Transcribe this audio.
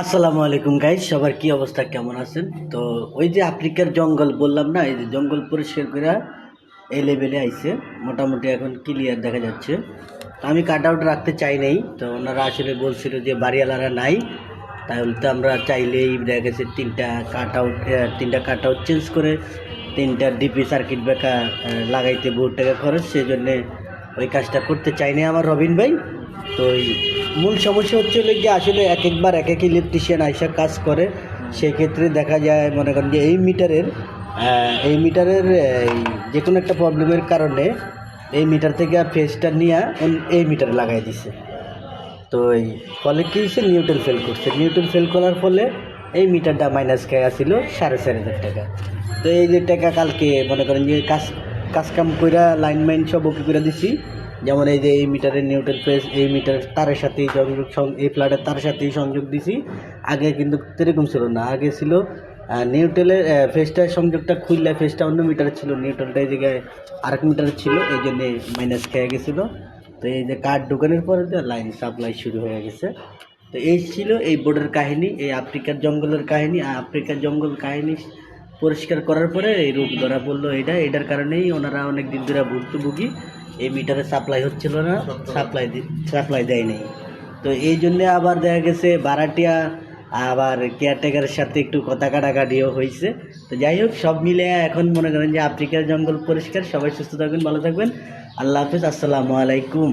আসসালামু আলাইকুম গাইস, সবার কি অবস্থা, কেমন আছেন? তো ওই যে আফ্রিকার জঙ্গল বললাম না, এই যে জঙ্গল পরিষ্কার করে এই লেভেলে আইছে, মোটামুটি এখন ক্লিয়ার দেখা যাচ্ছে। তো আমি কাট আউট রাখতে চাই নাই, তো ওনারা আসলে বলছিল যে বাড়িওয়ালারা নাই, তাহলে তো আমরা চাইলেই দেখা গেছে তিনটা কাট আউট চেঞ্জ করে তিনটা ডিপি সার্কিট ব্রেকার লাগাইতে বহুত টাকা খরচ, সেই জন্যে ওই কাজটা করতে চাই না আমার রবিন ভাই। তো এই মূল সমস্যা হচ্ছে গিয়ে আসলে এক একবার এক এক ইলেকট্রিশিয়ান আইসা কাজ করে, সেক্ষেত্রে দেখা যায় মনে করেন যে এই মিটারের যে কোনো একটা প্রবলেমের কারণে এই মিটার থেকে ফেজটা নিয়ে এই মিটারে লাগাই দিছে। তো এই ফলে কী হচ্ছে, নিউট্রাল ফেল করার ফলে এই মিটারটা মাইনাস খেয়ে আসছিল 4,500 টাকা। তো এই যে টাকা কালকে মনে করেন যে কাজ কাম কইরা লাইন সব ওকে করে দিছি। যেমন এই যে এই মিটারের নিউট্রাল ফেজ এই মিটারের তারের সাথেই এই ফ্ল্যাটের তারের সাথেই সংযোগ দিছি। আগে কিন্তু এরকম ছিল না, আগে ছিল নিউট্রালের ফেজটার সংযোগটা খুললে ফেজটা অন্য মিটারে ছিল, নিউট্রালটা এই জায়গায় আরেক মিটারে ছিল, এই জন্যে মাইনাস খেয়ে গেছিলো। তো এই যে কার্ড ঢোকানোর পরে যে লাইন সাপ্লাই শুরু হয়ে গেছে। তো এই ছিল এই বোর্ডের কাহিনী, এই আফ্রিকার জঙ্গলের কাহিনী। আফ্রিকার জঙ্গল কাহিনী পরিষ্কার করার পরে এই রূপ ধরা পড়লো। এটার কারণেই ওনারা অনেক দিন ধরে ভুক্তভোগী, এই মিটারে সাপ্লাই হচ্ছিল না, সাপ্লাই দেয় নাই। তো এই জন্যে আবার দেখা গেছে ভাড়াটিয়া আবার কেয়ারটেকারের সাথে একটু কথা কাটাকাটিও হয়েছে। তো যাই হোক, সব মিলে এখন মনে করেন যে আফ্রিকার জঙ্গল পরিষ্কার। সবাই সুস্থ থাকবেন, ভালো থাকবেন। আল্লাহ হাফেজ, আসসালামু আলাইকুম।